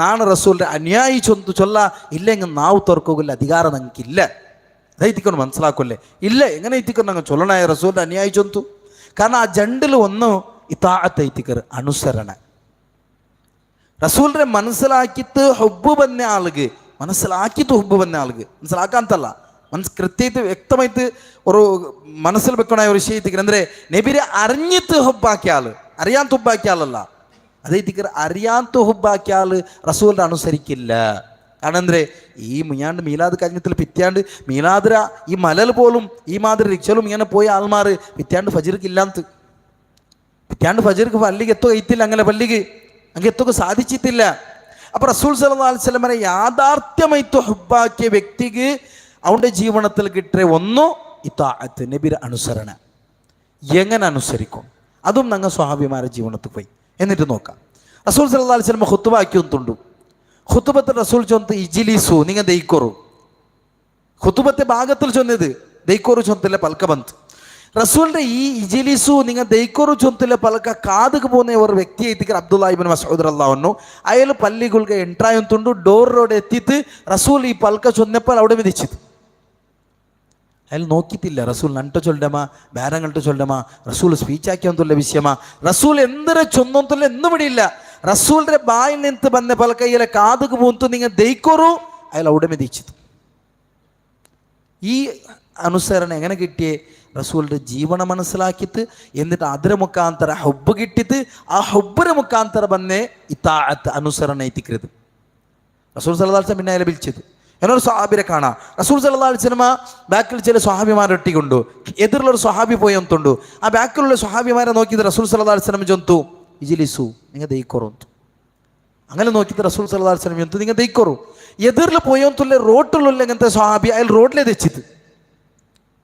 ನಾನು റസൂലിന്റെ ಅನ್ಯಾಯಿ ಚೊಂದು ಚೊಲ್ಲ ಇಲ್ಲೆಂಗೆ ನಾವು ತೋರ್ಕೋಗಿಲ್ಲ ಅಧಿಕಾರ ನಂಗಿಲ್ಲ. ಅದೈತಿಕೊಂಡು മനസ്സിലാക്കല്ലേ ഇല്ല എങ്ങനെ എത്തിಕೊಂಡು ನಂಗೆ ചൊല്ലണ റസൂലിന്റെ ಅನ್ಯಾಯಿ ചൊന്തു. കാരണം ആ ജണ്ടിൽ ഒന്ന് ഇതാഅത്ത് ಐತಿಕರ್ അനുസരണ. റസൂലിനെ മനസ്സിലാക്കിയിട്ട് ഹുബ് വന്ന ആളുകൾ മനസ്സിലാക്കിയിട്ട് ഹുബ് വന്ന ആളുകൾ മനസ്സിലാക്കാന്തല്ല കൃത്യമായിട്ട് വ്യക്തമായിട്ട് ഒരു മനസ്സിൽ വെക്കണ ഒരു വിഷയത്തിക്കർ ಅಂದ್ರೆ നബിരെ അറിഞ്ഞിട്ട് ഹുബാക്കിയ ആള് അറിയാൻ ഹുബാക്കിയ ആളല്ല. അതേത്തിക്കർ അറിയാത്ത ഹുബാക്കിയ ആള് റസൂലിനെ അനുസരിക്കില്ല. കാരണം എന്തേ ഈ മുയാണ്ട് മീലാദ് കഴിഞ്ഞത്തിൽ പിറ്റാണ്ട് മീലാദ്ര ഈ മലൽ പോലും ഈ മാതിരി റിക്ഷലും ഇങ്ങനെ പോയ ആൾമാർ പിറ്റാണ്ട് ഫജിർക്ക് ഇല്ലാത്ത പിറ്റാണ്ട് ഫജിർക്ക് പള്ളിക്ക് എത്തോ കഴിത്തില്ല അങ്ങനെ പള്ളിക്ക് അങ്ങനെ എത്തൊക്കെ സാധിച്ചിട്ടില്ല. അപ്പൊ റസൂൽ സല്ലല്ലാഹു അലൈഹി വസല്ലമയെ യാഥാർത്ഥ്യമായിട്ട് ഹുബാക്കിയ വ്യക്തിക്ക് അവൻ്റെ ജീവിതത്തിൽ കിട്ടിയ ഒന്നു ഇതാഅത്ത് നബിയുടെ അനുസരണ. എങ്ങനെ അനുസരിക്കും? അതും ഞങ്ങൾ സ്വഹാബിമാരുടെ ജീവിതത്തിൽ പോയി എന്നിട്ട് നോക്കാം. റസൂൽ സല്ലല്ലാഹു അലൈഹി വസല്ലം ഖുതുബ ആക്കിയൊന്നുണ്ട്. ഖുതുബത്തെ റസൂൽ ചൊന്ത് ഇജ്ലിസു നിങ്ങൾ ദൈക്കോറു ഖുതുബത്തെ ഭാഗത്തിൽ ചൊന്നത് ദൈക്കോറു ചൊന്തിലെ പൽക്ക ബന്ത്. റസൂലിന്റെ ഈ ഇജ്ലിസു നിങ്ങൾ ദൈക്കോറു ചൊന്തിലെ പൽക്ക കാതുക്ക് പോകുന്ന ഒരു വ്യക്തി എത്തിക്കർ അബ്ദുല്ലാഹി ഇബ്നു മസ്ഊദ് റളിയല്ലാഹു അൻഹു അയാൾ പള്ളികൾക്ക് എൻട്രായൊന്നുണ്ട്. ഡോറിനോട് എത്തിയിട്ട് റസൂൽ ഈ പൽക്ക ചൊന്നപ്പോൾ അവിടെ വിധിച്ചത് അയാൾ നോക്കിയിട്ടില്ല. റസൂൽ നട്ട ചൊല്ലമാ വേറങ്ങൾട്ട് ചൊല്ലമാ റസൂൽ സ്പീച്ച് ആക്കിയൊന്നുമില്ല വിഷയമാ റസൂൽ എന്തൊരു ചൊന്നൊന്നുമില്ല എന്നും ഇവിടെയില്ല. റസൂലിന്റെ ബായിൽ നിന്ന് വന്ന പല കയ്യിലെ കാതുക്ക് പൂന്തു നിങ്ങൾ ദൈക്കോറു അയാൾ അവിടെ മെതിച്ചത്. ഈ അനുസരണ എങ്ങനെ കിട്ടിയേ? റസൂലിൻ്റെ ജീവന മനസ്സിലാക്കിയിട്ട് എന്നിട്ട് ಅದರ ಮುಖಾಂತರ ಹುಬ್ಬು കിട്ടിയിട്ട് ആ ಹುಬ್ಬರ ಮುಖಾಂತರ ಬಂದೇ ഇത്താഅത്ത് അനുസരണ എത്തിക്കരുത്. റസൂൽ സല്ലല്ലാഹു അലൈഹി വസല്ലം പിന്നെ അയാളെ വിളിച്ചത് എന്നൊരു സ്വഹാബിനെ കാണാം. റസൂൽ സല്ലല്ലാഹു അലൈഹി വസല്ലം ബാക്കിൽ ചില സ്വഹാബിമാരൊട്ടിക്കൊണ്ടു, എതിരുള്ളൊരു സ്വഹാബി പോയി ഒത്തുണ്ടു. ആ ബാക്കിലുള്ള സ്വഹാബിമാരെ നോക്കിയത് റസൂൽ സല്ലല്ലാഹു അലൈഹി വസല്ലം ജൊന്തു ഇജ്ലിസു നിങ്ങൾ ദൈക്കോറുಂತು. അങ്ങനെ നോക്കിയിട്ട് റസൂൽ സല്ലല്ലാഹു അലൈഹി വസല്ലം ജൊന്തു നിങ്ങൾ ദൈക്കോರು. ಎದುರ್ಲು ಪೊಯ್ಯಂತುಲ್ಲೆ ರೋಟುಲ್ಲಂತ ಸ್ವಹಾಬಿ ಅಯ್ಯಲ್ಲಿ ರೋಡ್ಲೇ ತೆಚ್ಚಿತು.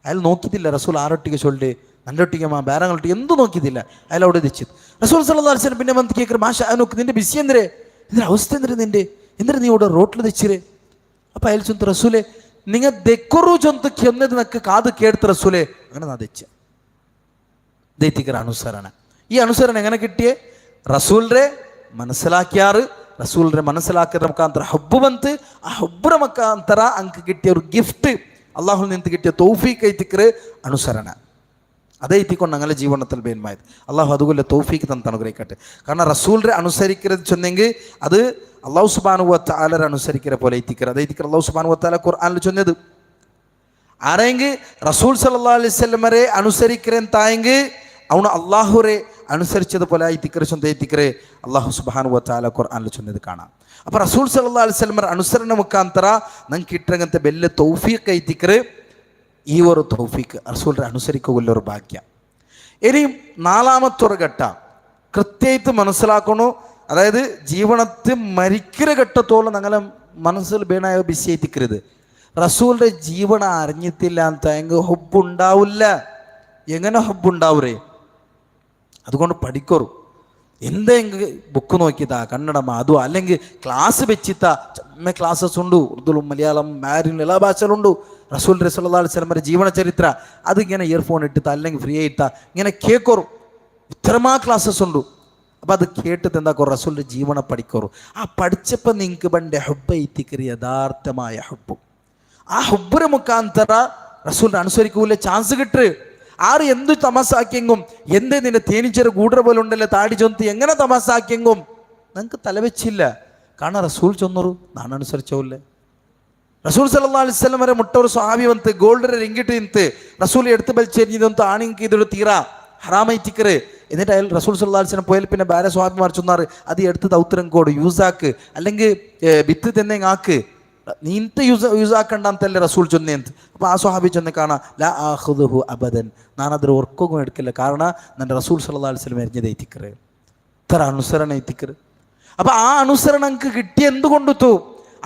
ಅಯ್ಯಲ್ಲಿ ನೋಕಿದ್ದಿಲ್ಲ ರಸೂಲ್ ಆರೊಟ್ಟಿಗೆ ಸೊಲ್ಲೆ ನನ್ನೊಟ್ಟಿಗೆ ಬೇರೆಗಳೊಟ್ಟಿಗೆ ಎಂದೂ ನೋಕಿದ್ದಿಲ್ಲ, ಅಯ್ಯಲ್ಲಿ അവിടെ തെച്ചിತ್ತು. റസൂൽ സല്ലല്ലാഹു അലൈഹി വസല്ലം പിന്നെ വന്ന് കേൾക്കറ് മാഷാ നോക്ക് നിന്റെ ബിസി എന്തിരെ, ഇതിന്റെ അവസ്ഥ എന്തിരെ നിന്റെ, എന്തിരെ നീ ഇവിടെ റോട്ടിൽ തെച്ചിരെ? അപ്പം അയാൾ ചൊന്തു റസൂലെ നിങ്ങൾ ദെക്കൊറു ചൊന്തു ചെന്നത് നക്ക് കാത് കേടുത്ത റസൂലെ. അങ്ങനെ നാ തെച്ച ദൈത്തിക്കറ അനുസരണ. ഈ അനുസരണ എങ്ങനെ കിട്ടിയേ? റസൂലിനെ മനസ്സിലാക്കിയാറ്, റസൂലിനെ മനസ്സിലാക്കിയ മുഖാന്തര ഹബ്ബ് ಬಂತು. ಆ ಹಬ್ಬರ ಮುಖಾಂತರ ಅಂಕ കിട്ടിയ ഒരു ഗിഫ്റ്റ്, അള്ളാഹുൽ നിന്ന് കിട്ടിയ തൗഫീഖ് ಐತಿಕ್ರೆ അനുസരണ. അതേ എത്തിക്കൊണ്ട് ഞങ്ങളുടെ ജീവിതത്തിൽ മേന്മായത്. അള്ളാഹു അതുപോലെ തൗഫീഖ് തന്ന് അനുഗ്രഹിക്കട്ടെ. കാരണം റസൂലിനെ അനുസരിക്കുന്നത് ചൊന്നെങ്കിൽ അത് അള്ളാഹു സുബ്ഹാനഹു വ തആലയെ അനുസരിക്കുന്ന പോലെ എത്തിക്കറ്. അതേ എത്തിക്കറ് അള്ളാഹു സുബ്ഹാനഹു വ തആല ഖുർആനിൽ ചൊന്നത് ആരെങ്കിൽ റസൂൽ സല്ലല്ലാഹു അലൈഹി വസല്ലമരെ അനുസരിக்கிறಂತಾയെങ്കിൽ ಅವನು അള്ളാഹുരെ അനുസരിച്ചതുപോലെ എത്തിക്കറ് ചൊന്ത എത്തിക്കറ് അള്ളാഹു സുബ്ഹാനഹു വ തആല ഖുർആനിൽ ചൊന്നത് കാണാം. അപ്പോൾ റസൂൽ സല്ലല്ലാഹു അലൈഹി വസല്ലമರ അനുസരണ ಮುಖಾಂತರ ನಂಗೆ കിട്ടങ്ങനത്തെ ಬೆಲ್ಲ തൗഫീഖ് ಐತಿಕ್ರೆ. ഈ ഒരു തൗഫീഖ് റസൂലിനെ അനുസരിക്കുകയുള്ളൊരു ഭാഗ്യം. ഇനിയും നാലാമത്തൊരു ഘട്ട കൃത്യമായിട്ട് മനസ്സിലാക്കണു. അതായത് ജീവനത്തിൽ മരിക്കുന്ന ഘട്ടത്തോളം ഞങ്ങളെ മനസ്സിൽ ബേണായ ബിസി എത്തിക്കരുത്. റസൂലിൻ്റെ ജീവന അറിഞ്ഞിട്ടില്ല ಅಂತ എങ്കിൽ ഹുബ്ബുണ്ടാവില്ല. എങ്ങനെ ഹുബ്ബുണ്ടാവൂരേ? അതുകൊണ്ട് പഠിക്കോറു. എന്തെങ്കിൽ ബുക്ക് നോക്കിത്താ കന്നഡമ അതും അല്ലെങ്കിൽ ക്ലാസ് വെച്ചിത്ത ചമ്മ ക്ലാസ്സസ് ഉണ്ട്. ഉറുദുലും മലയാളം മാരിലും എല്ലാ ഭാഷയിലുണ്ട്. റസൂൽ സല്ലല്ലാഹു അലൈഹി വസല്ലമയുടെ ജീവന ചരിത്ര അതിങ്ങനെ ഇയർഫോൺ ഇട്ടിത്ത അല്ലെങ്കിൽ ഫ്രീ ആയിട്ടാ ഇങ്ങനെ കേൾക്കോറു. ഇത്രമാ ക്ലാസ്സസ് ഉണ്ട്. അപ്പം അത് കേട്ടിട്ട് എന്താക്കോ റസൂലിൻ്റെ ജീവന പഠിക്കോറു. ആ പഠിച്ചപ്പോൾ നിങ്ങൾക്ക് പണ്ട് ഹുബ്ബ് എത്തിക്കറി യഥാർത്ഥമായ ഹുബ്ബ്. ആ ഹുബ്ബിന് മുഖാന്തര റസൂലിനെ അനുസരിക്കൂല ചാൻസ് കിട്ട്. ആറ് എന്ത് തമസാക്കിയെങ്കും എന്തേ നിന്റെ തേനീച്ചൊരു കൂടർ പോലെ ഉണ്ടല്ലോ താടി ചൊന്തി എങ്ങനെ തമസാക്കിയെങ്കും നിങ്ങൾക്ക് തലവെച്ചില്ല. കാരണം റസൂൽ ചൊന്നൊരു നാണ് അനുസരിച്ചോല്ലേ. റസൂൽ സല്ലല്ലാഹു അലൈഹി വസല്ലം വരെ മുട്ട ഒരു സ്വഹാബി വന്ന് ഗോൾഡറെ റിങ്കിട്ട് നിന്ത് റസൂൽ എടുത്ത് ബലിച്ചെരിഞ്ഞിതൊന്ന് ആണെങ്കിൽ ഇതൊരു തീറ ഹറാമൈറ്റിക്കറ്. എന്നിട്ട് അയാൾ റസൂൽ സല്ലല്ലാഹു അലൈഹി വസല്ലം പോയാൽ പിന്നെ വേറെ സ്വഹാബിമാർ ചൊന്നാറ് അത് എടുത്ത് ദൗത്രം കോട് യൂസാക്ക് അല്ലെങ്കിൽ വിത്ത് തന്നെ ആക്ക്, നീ ಇಂತ ಯೂಸ್ ಹಾಕಂಡ ಅಂತಲ್ಲೇ ರಸೂಲ್ ಚೊನ್ನೆ ಅಂತ. അപ്പോൾ ആ സ്വഹാബി ചൊന്നെ കാണാം ലാ ആഖുദുഹു അബദൻ, ഞാനതിൽ ഒർക്കും എടുക്കില്ല. കാരണം ನನ್ನ റസൂൽ സല്ലല്ലാഹു അലൈഹി വസല്ലം എറിഞ്ഞത് എത്തിക്കറ് ഇത്ര അനുസരണ എത്തിക്കറ്. അപ്പോൾ ആ അനുസരണ എനിക്ക് കിട്ടിയ എന്തുകൊണ്ടു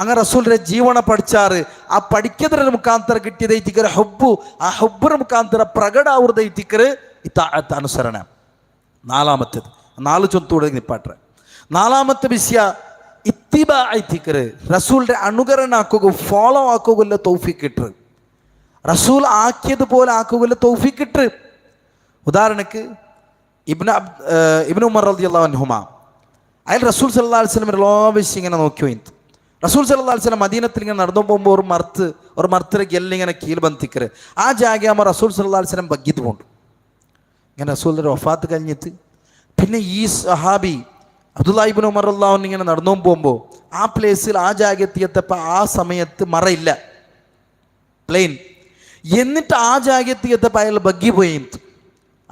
അങ്ങനെ റസൂലിൻ്റെ ജീവന പഠിച്ചാറ്. ആ പഠിക്കുന്നതിന് മുഖാന്തര കിട്ടിയത് എത്തിക്കറ് ഹുബ്ബു. ആ ഹുബ്ബിന് മുഖാന്തര പ്രകട ആവുന്നത് എത്തിക്കറ് ഇത്താഅത്ത് അനുസരണ. നാലാമത്തേത് 4 ചൊന്തൂടെ നിപ്പാട്ടെ. നാലാമത്തെ വിഷയ ഇത്തിബാ ಐತಿಕರೆ. റസൂലിന്റെ അനുകരണ ആക്കുക, ഫോളോ ആക്കുകയുള്ള തൗഫീഖ് കിട്ടു. റസൂൽ ആക്കിയതുപോലെ ആക്കുകയുള്ള തൗഫീഖ് കിട്ടു. ഉദാഹരണക്ക് ഇബ്നു ഉമർ റളിയല്ലാഹു അൻഹുമാ അയാൾ റസൂൽ സല്ലല്ലാഹു അലൈഹി വസല്ലം എല്ലാ വിഷയം ഇങ്ങനെ നോക്കിയോ. റസൂൽ സല്ലല്ലാഹു അലൈഹി വസല്ലം മദീനത്തിൽ ഇങ്ങനെ നടന്നു പോകുമ്പോൾ ഒരു മർത്തിരെ എല്ലിങ്ങനെ കീൽ ബന്ധിക്കറ്. ആ ജാഗയാകുമ്പോൾ റസൂൽ സല്ലല്ലാഹു അലൈഹി വസല്ലം ബഗ്ഗിത് പോണ്ട്. ഇങ്ങനെ റസൂലിന്റെ വഫാത്ത് കഴിഞ്ഞിട്ട് പിന്നെ ഈ സഹാബി അബ്ദുല്ലാഹി ഇബ്നു ഉമർ റളിയല്ലാഹു അൻഹു ഇങ്ങനെ നടന്നു പോകുമ്പോൾ ആ പ്ലേസിൽ ആ ജാഗയെത്തിയപ്പോൾ ആ സമയത്ത് മറയില്ല, പ്ലെയിൻ. എന്നിട്ട് ആ ജാഗയെത്തിയപ്പോൾ അയാൾ ബഗ്ഗി പോയി.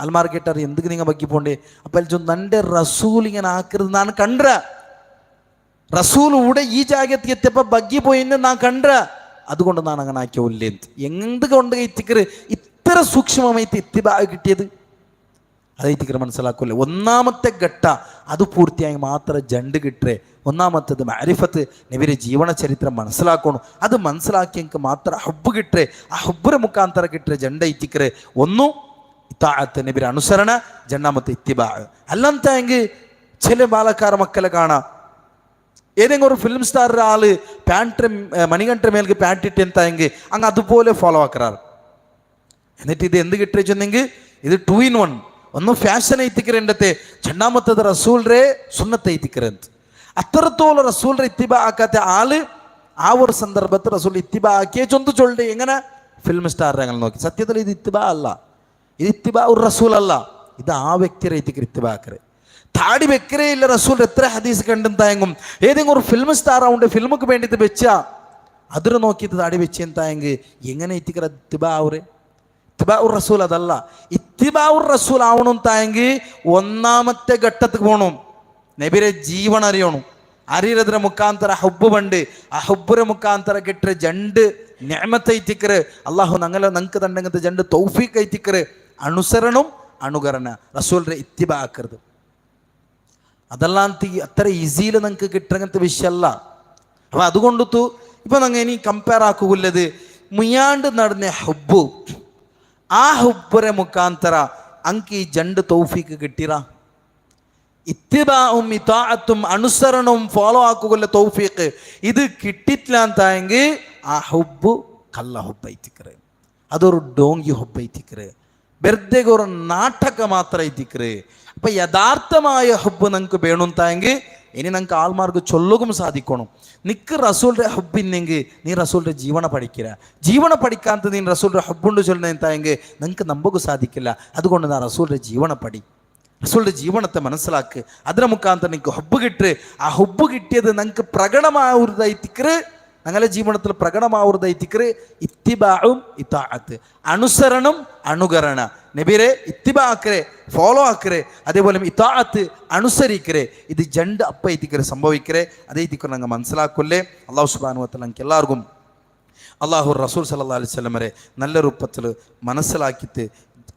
അൽമാർ കേട്ടാർ എന്തൊക്കെ നിങ്ങൾ ബഗ്ഗി പോണ്ടേ? അപ്പം അയാൾ ചൊന്നു നൻ്റെ റസൂൽ ഇങ്ങനെ ആക്കരുത് ഞാൻ കണ്ട. റസൂൽ ഇവിടെ ഈ ജാഗയെത്തിയപ്പോൾ ബഗ്ഗി പോയിന്ന് ഞാൻ കണ്ട, അതുകൊണ്ട് ഞാൻ അങ്ങനെ ആക്കിയോല്ലേ. എന്തുകൊണ്ട് എത്തിക്കറ് ഇത്ര സൂക്ഷ്മമായിട്ട് ഇത്തിബാ കിട്ടിയത്? അതെത്തിക്കറ് മനസ്സിലാക്കൂല്ലേ. ഒന്നാമത്തെ ഘട്ട അത് പൂർത്തിയായി മാത്രം ജണ്ട് കിട്ടേ. ഒന്നാമത്തേത് മാരിഫത്ത്, നബിയുടെ ജീവന ചരിത്രം മനസ്സിലാക്കണം. അത് മനസ്സിലാക്കിയെങ്കിൽ മാത്രം ഹബ്ബ് കിട്ടേ. ആ ഹബ്ബിന് മുഖാന്തര കിട്ടേ ജണ്ട എത്തിക്കറ്. ഒന്നു ഇത്താഅത്ത് നബിയുടെ അനുസരണ, രണ്ടാമത്തെ ഇത്തിബാ. അല്ലാന്നെങ്കിൽ ചില ബാലക്കാര മക്കളെ കാണാം, ഏതെങ്കിലും ഒരു ഫിലിം സ്റ്റാറിൻ്റെ ആള് പാൻറ്റ് മണികണ്ഠ മേൽക്ക് പാൻറ്റ് ഇട്ട് എന്തായെങ്കിൽ അങ്ങ് അതുപോലെ ഫോളോ ആക്കാറ്. എന്നിട്ട് ഇത് എന്ത് കിട്ടേ ചെന്നെങ്കിൽ ഇത് 2 in 1. ഒന്ന് ಫ್ಯಾಷನ್ ಐತಿಕರೆಂಡತೆ, രണ്ടാമത്തേത് റസൂലിന്റെ സുന്നത്ത് ಐತಿಕರೆಂತ. അത്രത്തോളം റസൂലിന്റെ ഇത്തിബാ ആക്കാത്ത ആള് ആ ഒരു സന്ദർഭത്തിൽ റസൂൽ ഇത്തിബാ ആക്കിയ ചൊന്തു ചൊല്ലെ എങ്ങനെ ഫിലിം സ്റ്റാർ ഞങ്ങൾ നോക്കി. സത്യത്തിൽ ഇത് ഇത്തിബാ അല്ല, ഇത് ഇത്തിബാ ഒരു റസൂൽ അല്ല, ഇത് ആ വ്യക്തിയെ ಐತಿಕರೆ ഇത്തിബാ ആക്കರೆ. താടി വെക്കരേ ഇല്ല റസൂൽ. എത്ര ഹദീസ് കണ്ടെന്തായെങ്കും ഏതെങ്കിലും ഒരു ഫിലിം സ്റ്റാർ ആവുണ്ട് ഫിലിമുക്ക് വേണ്ടിയിട്ട് വെച്ച അതിന് നോക്കിയിട്ട് താടി വെച്ച് എന്തായെങ്കിൽ എങ്ങനെ ഇത്തിക്കറ ഇത്തിബാവുറെ ഇത്തിബാഉർ റസൂൽ അതല്ല. ഇത്തിബാഉർ റസൂൽ ആവണം തായെങ്കിൽ ഒന്നാമത്തെ ഘട്ടത്തിൽ പോകണം. നബിരെ ജീവൻ അറിയണം. അറിയതിರ ಮುಖಾಂತರ ಹಬ್ಬು ಬಂಡು ಆ ಹಬ್ಬರ ಮುಖಾಂತರ ಕೆಟ್ಟರೆ ಜಂಡು ನೆಮತ್ ಐತಿಕ್ರೆ ಅಲ್ಲಾಹು ನಂಗೆ ತಂಡಂಗಂತ ಜಂಡು ತೌಫೀಕ್ ಐತಿಕ್ರೆ ಅನುಸರಣಂ ಅನುಕರಣ റസൂലിന്റെ ഇത്തിബാ ആക്കരുത്. അതെല്ലാം അത്ര ഈസിയിൽ നിങ്ങൾക്ക് കിട്ടങ്ങനത്തെ വിഷയമല്ല. അപ്പം അതുകൊണ്ടു ഇപ്പം ഞങ്ങൾ ഇനി കമ്പയർ ആക്കുള്ളത് മുയാണ്ട് നടന്ന ഹബ്ബു ആ ഹബ്ബുരെ മുഖാന്തര അങ്ക് ഈ ജണ്ട് തൗഫീക്ക് കിട്ടിറ ഇത്തിബാഉം ഇതാഅത്തും അനുസരണവും ഫോളോ ആക്കുകൊള്ള തൗഫീഖ് ഇത് കിട്ടിയിട്ടില്ല എന്തായെങ്കിൽ ആ ഹബ്ബു കള്ള ഹബ്ബൈത്തിക്കറ്, അതൊരു ഡോങ്കി ഹബ്ബൈത്തിക്കറ്, വെറുതെ ഒരു നാടക മാത്ര ಐತಿಕ್ರೆ. അപ്പം യഥാർത്ഥമായ ഹബ്ബ് നിങ്ങൾക്ക് വേണമെന്തായെങ്കിൽ ഇനി നിങ്ങൾക്ക് ആൾമാർക്ക് ചൊല്ലുകയും സാധിക്കണം. നിക്ക് റസൂലിൻ്റെ ഹബ്ബിന്നെങ്കിൽ നീ റസൂലിൻ്റെ ജീവന പഠിക്കില്ല. ജീവന പഠിക്കാത്ത നീ റസൂലിൻ്റെ ഹബ്ബുണ്ട് ചൊല്ലുന്ന എന്തായെങ്കിൽ നിങ്ങൾക്ക് നമ്പുക സാധിക്കില്ല. അതുകൊണ്ട് നാ റസൂലിൻ്റെ ജീവന പഠി, റസൂലിൻ്റെ ജീവനത്തെ മനസ്സിലാക്ക്. അതിന് മുഖാന്തരം നിങ്ങൾക്ക് ഹബ്ബ് കിട്ട്. ആ ഹബ്ബ് കിട്ടിയത് നിങ്ങൾക്ക് പ്രകടമാവുന്നതായിത്തിക്കറ്, ഞങ്ങളുടെ ജീവിതത്തിൽ പ്രകടമാവുന്നതായിത്തിക്കറ് ഇത്തിബാഉം ഇതാഅത്ത്, അനുസരണം അനുകരണ. നബിരെ ഇത്തിബാ ആക്കരെ, ഫോളോ ആക്കരെ, അതേപോലെ ഇതാഅത്ത് അനുസരിക്കരെ. ഇത് ജണ്ട് അപ്പ ಐತಿക്കರೆ സംഭവിക്കರೆ. അതേ ಐತಿക്കರೆ ഞങ്ങൾ മനസ്സിലാക്കൊല്ലേ. അല്ലാഹു സുബ്ഹാനഹു വ തആല ഞങ്ങൾക്ക് എല്ലാവർക്കും അല്ലാഹു റസൂൽ സല്ലല്ലാഹു അലൈഹി വസല്ലമരെ നല്ല രൂപത്തിൽ മനസ്സിലാക്കിയിട്ട്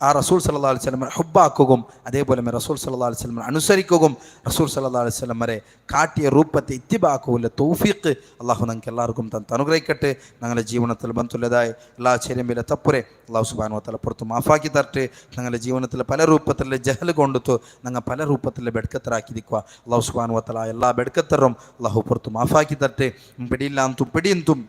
ആ റസൂൽ സല്ലല്ലാഹു അലൈഹി വസല്ലമരെ ഹുബ്ബാക്കുകയും അതേപോലെ റസൂൽ സല്ലല്ലാഹു അലൈഹി വസല്ലമരെ അനുസരിക്കുകയും റസൂൽ സല്ലല്ലാഹു അലൈഹി വസല്ലമരെ കാട്ടിയ രൂപത്തെ ഇത്തിബാക്കുള്ള തൗഫീഖ് അല്ലാഹു ഞങ്ങൾക്ക് എല്ലാവർക്കും തന്ന് അനുഗ്രഹിക്കട്ടെ. ഞങ്ങളുടെ ജീവിതത്തിൽ ബന്ധുള്ളതായ എല്ലാ ചെരുമ്പിലെ തപ്പുരെ അല്ലാഹു സുബ്ഹാനഹു വ തആല പുറത്ത് മാഫാക്കി തരട്ടെ. ഞങ്ങളുടെ ജീവിതത്തിൽ പല രൂപത്തിലെ ജഹൽ കൊണ്ടുത്തു ഞങ്ങൾ പല രൂപത്തിലെ ബെഡ്കത്തറാക്കി ദിക്കുക. അല്ലാഹു സുബ്ഹാനഹു വ തആല എല്ലാ ബെഡ്കത്തറും അല്ലാഹു പുറത്ത് മാഫാക്കി തരട്ടെ. പിടിയില്ലാന്തും പിടിയന്തും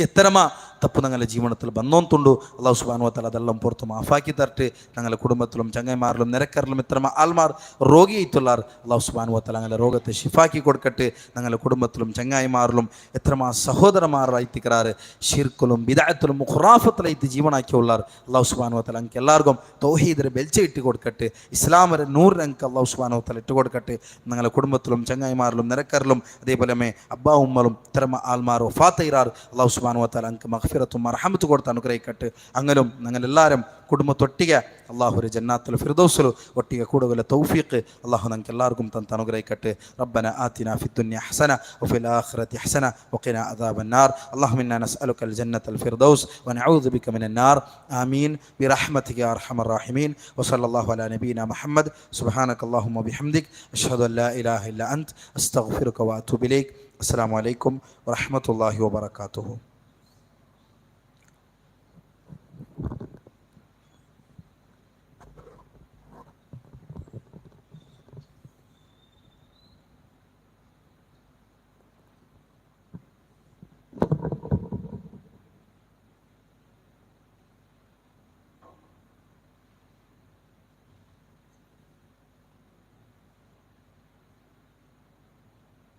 എത്തരമാ തപ്പ് ഞങ്ങളുടെ ജീവിതത്തിൽ ബന്ധോന്തുണ്ടു. അല്ലാഹു സുബ്ഹാനഹു വ തആല അതെല്ലാം പുറത്ത് മാഫാക്കി തരട്ടെ. ഞങ്ങളുടെ കുടുംബത്തിലും ചങ്ങായിമാരിലും നിരക്കറിലും ഇത്തരമ ആൾമാർ രോഗിയായിട്ടുള്ളാർ അല്ലാഹു സുബ്ഹാനഹു വ തആല ഞങ്ങളുടെ രോഗത്തെ ഷിഫാക്കി കൊടുക്കട്ടെ. ഞങ്ങളുടെ കുടുംബത്തിലും ചങ്ങായിമാരിലും എത്രമാ സഹോദരന്മാരായിത്തിക്കാറ് ഷിർക്കിലും ബിദഅത്തിലും ഖുറാഫത്തിലായിട്ട് ജീവനാക്കിയുള്ളാർ അല്ലാഹു സുബ്ഹാനഹു വ തആല ഞങ്ങൾക്ക് എല്ലാവർക്കും തൗഹീദിനെ ബെൽച്ച ഇട്ട് കൊടുക്കട്ടെ. ഇസ്ലാമിനെ നൂറിനെ ഞങ്ങൾക്ക് അല്ലാഹു സുബ്ഹാനഹു വ തആല ഇട്ട് കൊടുക്കട്ടെ. ഞങ്ങളുടെ കുടുംബത്തിലും ചങ്ങായിമാരിലും നിരക്കറിലും അതേപോലെ അബ്ബാ ഉമ്മലും ഇത്തരമ ആൾമാർ വഫാത്തയിറാർ അല്ലാഹു സുബ്ഹാനഹു വ തആല ഞങ്ങൾക്ക് മഗ്ഫിറത്തും മർഹമത്തും കൊടുത്ത് അനുഗ്രഹിക്കട്ടെ. അങ്ങനും ഞങ്ങളെല്ലാവരും കുടുംബത്തൊട്ടിക അള്ളാഹുര ജന്നാത്തുൽ ഫിർദൗസിൽ ഒട്ടിക കൂടുതൽ തൗഫീഖ് അള്ളാഹു ഞങ്ങൾക്ക് എല്ലാവർക്കും തന്ന് അനുഗ്രഹിക്കട്ടെ. റബ്ബന ആതിനാ ഫിദ്ദുനിയ ഹസന വഫിൽ ആഖിറതി ഹസന വഖിനാ അദാബന്നാർ. അല്ലാഹുമ്മ ഇന്നാ നസ്അലുകൽ ജന്നത്തൽ ഫിർദൗസ് വനഊദു ബിക മിനൻ നാർ. ആമീൻ ബിറഹ്മതിക യാ അർഹമർ റഹീമീൻ. വസല്ലല്ലാഹു അലാ നബീന മുഹമ്മദ്. സുബ്ഹാനകല്ലാഹുമ്മ വബിഹംദിക് അഷ്ഹദു അൻ ലാ ഇലാഹ ഇല്ല അൻത അസ്തഗ്ഫിറുക വഅതൂബു ഇലൈക്. അസ്സലാമു അലൈക്കും വറഹ്മത്തുള്ളാഹി വബറകാതുഹു.